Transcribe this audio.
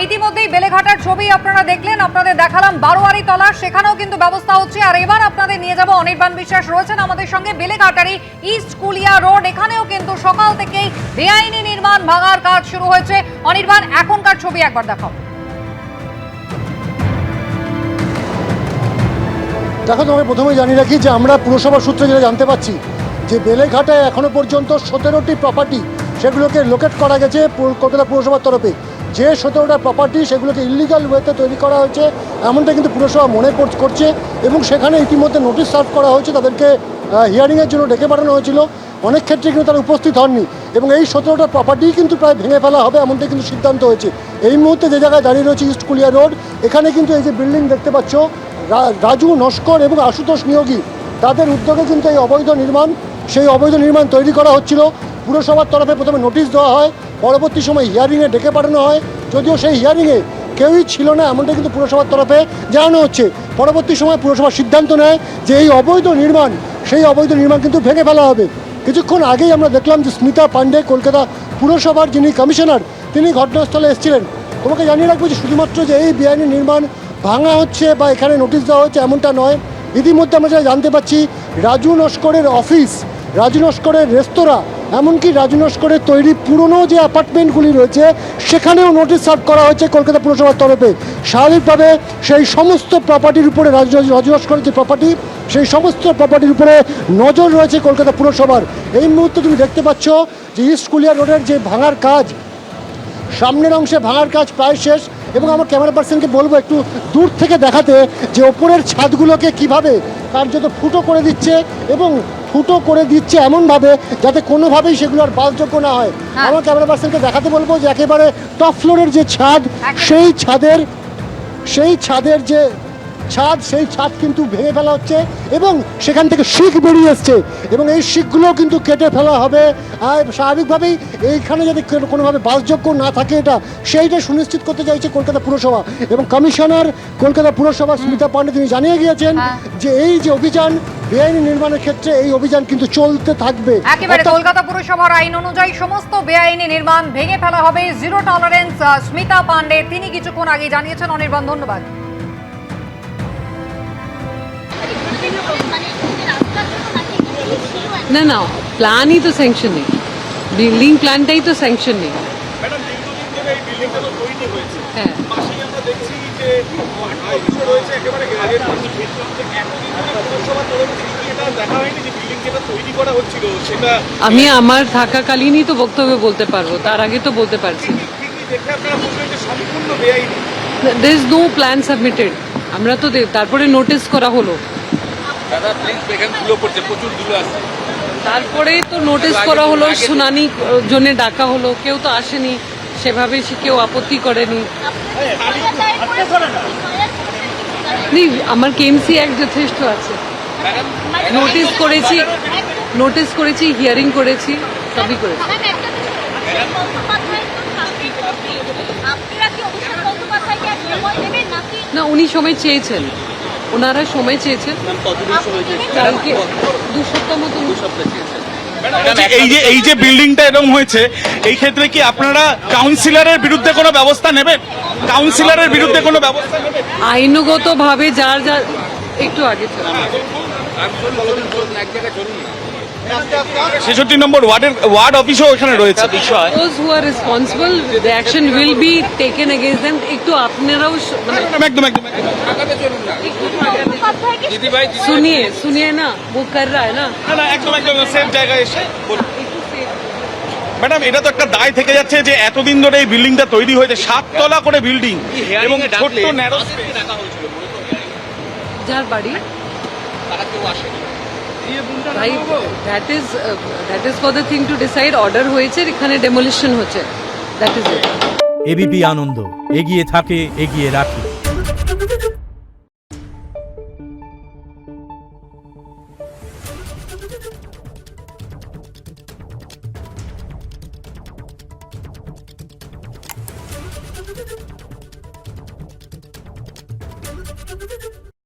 ইতিমধ্যেই বেলেঘাটার ছবি আপনারা দেখলেন, আপনাদের দেখালাম বারোয়ারি তলা, সেখানেও কিন্তু ব্যবস্থা হচ্ছে। আর এবার আপনাদের নিয়ে যাব, অনির্বাণ বিশ্বাস রয়েছেন আমাদের সঙ্গে বেলেঘাটারই ইস্ট কুলিয়া রোড, এখানেও কিন্তু সকাল থেকেই বেআইনি নির্মাণ ভাঙার কাজ শুরু হয়েছে। অনির্বাণ, এখনকার ছবি একবার দেখাও। দেখো, তোমাকে প্রথমে জানিয়ে রাখি যে আমরা পুরসভার সূত্রে যেটা জানতে পাচ্ছি যে বেলেঘাটায় এখনো পর্যন্ত 17টি প্রপার্টি সেগুলোকে লোকেট করা গেছে কলকাতা পুরসভার তরফে। যে 17টা প্রপার্টি সেগুলোকে ইলিগাল ওয়েতে তৈরি করা হয়েছে এমনটা কিন্তু পুরসভা মনে করছে, এবং সেখানে ইতিমধ্যে নোটিশ সার্ভ করা হয়েছে, তাদেরকে হিয়ারিংয়ের জন্য ডেকে পাঠানো হয়েছিল। অনেক ক্ষেত্রে কিন্তু তারা উপস্থিত হননি, এবং এই 17টা প্রপার্টি কিন্তু প্রায় ভেঙে ফেলা হবে এমনটাই কিন্তু সিদ্ধান্ত হয়েছে। এই মুহূর্তে যে জায়গায় দাঁড়িয়ে রয়েছে ইস্ট কুলিয়া রোড, এখানে কিন্তু এই যে বিল্ডিং দেখতে পাচ্ছ, রাজু নস্কর এবং আশুতোষ নিয়োগী তাদের উদ্যোগে কিন্তু এই অবৈধ নির্মাণ, সেই অবৈধ নির্মাণ তৈরি করা হচ্ছিল। পুরসভার তরফে প্রথমে নোটিশ দেওয়া হয়, পরবর্তী সময় হিয়ারিংয়ে ডেকে পাঠানো হয়। যদিও সেই হিয়ারিংয়ে কেউই ছিল না এমনটা কিন্তু পুরসভার তরফে জানানো হচ্ছে। পরবর্তী সময় পুরসভা সিদ্ধান্ত নেয় যে এই অবৈধ নির্মাণ, সেই অবৈধ নির্মাণ কিন্তু ভেঙে ফেলা হবে। কিছুক্ষণ আগেই আমরা দেখলাম যে স্মিতা পান্ডে, কলকাতা পুরসভার যিনি কমিশনার, তিনি ঘটনাস্থলে এসেছিলেন। তোমাকে জানিয়ে রাখবো যে শুধুমাত্র যে এই বেআইনি নির্মাণ ভাঙা হচ্ছে বা এখানে নোটিশ দেওয়া হচ্ছে এমনটা নয়। ইতিমধ্যে আমরা যেটা জানতে পাচ্ছি, রাজু নস্করের অফিস, রাজু নস্করের রেস্তোরাঁ, এমনকি রাজু নস্করের তৈরি পুরনো যে অ্যাপার্টমেন্টগুলি রয়েছে সেখানেও নোটিশ সার্ভ করা হয়েছে কলকাতা পুরসভার তরফে। স্বাভাবিকভাবে সেই সমস্ত প্রপার্টির উপরে রাজু নস্করের যে প্রপার্টি, সেই সমস্ত প্রপার্টির উপরে নজর রয়েছে কলকাতা পুরসভার। এই মুহূর্তে তুমি দেখতে পাচ্ছ যে ইস্ট কুলিয়া রোডের যে ভাঙার কাজ, সামনের অংশে ভাঙার কাজ প্রায় শেষ, এবং আমার ক্যামেরা পার্সনকে বলবো একটু দূর থেকে দেখাতে যে ওপরের ছাদগুলোকে কিভাবে কার্যত ফুটো করে দিচ্ছে, এবং ফুটো করে দিচ্ছে এমনভাবে যাতে কোনোভাবেই সেগুলো আর বাসযোগ্য না হয়। আমার ক্যামেরা পার্সনকে দেখাতে বলবো যে একেবারে টপ ফ্লোরের যে ছাদ, সেই ছাদের যে ছাদ, সেই ছাদ কিন্তু ভেঙে ফেলা হচ্ছে, এবং সেখান থেকে শিক বেরিয়ে এসছে, এবং এই শিকগুলোও কিন্তু কেটে ফেলা হবে। আর স্বাভাবিকভাবেই এইখানে যদি কোনোভাবে বাসযোগ্য না থাকে এটা, সেইটা সুনিশ্চিত করতে চাইছে কলকাতা পুরসভা। এবং কমিশনার কলকাতা পুরসভা স্মিতা পান্ডে তিনি জানিয়ে গিয়েছেন যে এই যে অভিযান বেআইনি নির্মাণের ক্ষেত্রে, এই অভিযান কিন্তু চলতে থাকবে। একেবারে কলকাতা পুরসভার আইন অনুযায়ী সমস্ত বেআইনি নির্মাণ ভেঙে ফেলা হবে, জিরো টলারেন্স। স্মিতা পান্ডে তিনি কিছুক্ষণ আগে জানিয়েছেন। অনির্বাণ, ধন্যবাদ। না না, প্ল্যানই তো স্যাংশন নেই, বিল্ডিং প্ল্যানটাই তো স্যাংশন নেই। ম্যাডাম, দীর্ঘদিন ধরে এই বিল্ডিংটা তো তৈরি হয়েছে। হ্যাঁ, পাশেই আমরা দেখছি যে অফিসও রয়েছে একেবারে গ্যারের পাশে। এতদিন ধরে পুরসভার তরফ থেকে এটা দেখা হয়নি যে বিল্ডিং যেটা তৈরি করা হচ্ছিল সেটা আমি আমার থাকাকালীনই তো বক্তব্য বলতে পারবো, তার আগে তো বলতে পারছি। কি দেখে আপনারা বুঝলেন যে সম্পূর্ণ বেআইনি? There is no plan submitted. আমরা তো তারপরে নোটিস করা হলো, দাদা প্লিজ, এখানে ধুলো পড়ছে, প্রচুর ধুলো আসছে। তারপরে তো নোটিস করা হলো, শুনানি জন্য ডাকা হলো, কেউ তো আসেনি সেভাবে, সে কেউ আপত্তি করেনি। আমার কেএমসি অ্যাক্ট যথেষ্ট আছে, নোটিস করেছি, হিয়ারিং করেছি, সবই করেছি। না, উনি সময় চেয়েছেন, ওনারা সময় চেয়েছেন, কালকে 2 সপ্তাহ মতো চেয়েছেন। এই যে বিল্ডিংটা এরকম হয়েছে, এই ক্ষেত্রে কি আপনারা কাউন্সিলরের বিরুদ্ধে কোনো ব্যবস্থা নেবেন? কাউন্সিলরের বিরুদ্ধে কোনো ব্যবস্থা নেবেন? আইনগত ভাবে যার যার একটু আগে 66 নম্বর ওয়ার্ড অফিসও এখানে রয়েছে। those who are responsible, the action will be taken against them। একটু আপনারাও একদম सुनिए ना, वो कर रहा है ना। না, একদম সেফ জায়গায় এসে ম্যাডাম, এটা তো একটা দায় থেকে যাচ্ছে যে এতদিন ধরে এই বিল্ডিংটা তৈরি হয়েছে, 7 তলা করে বিল্ডিং, এবং ছোট্ট ন্যারো যার বাড়ি ভাই, that is for the thing to decide। Order হয়েছে, এখানে ডেমোলিশন হচ্ছে, দ্যাট ইজ ইট। এবিপি আনন্দ, এগিয়ে থাকে, এগিয়ে রাখে।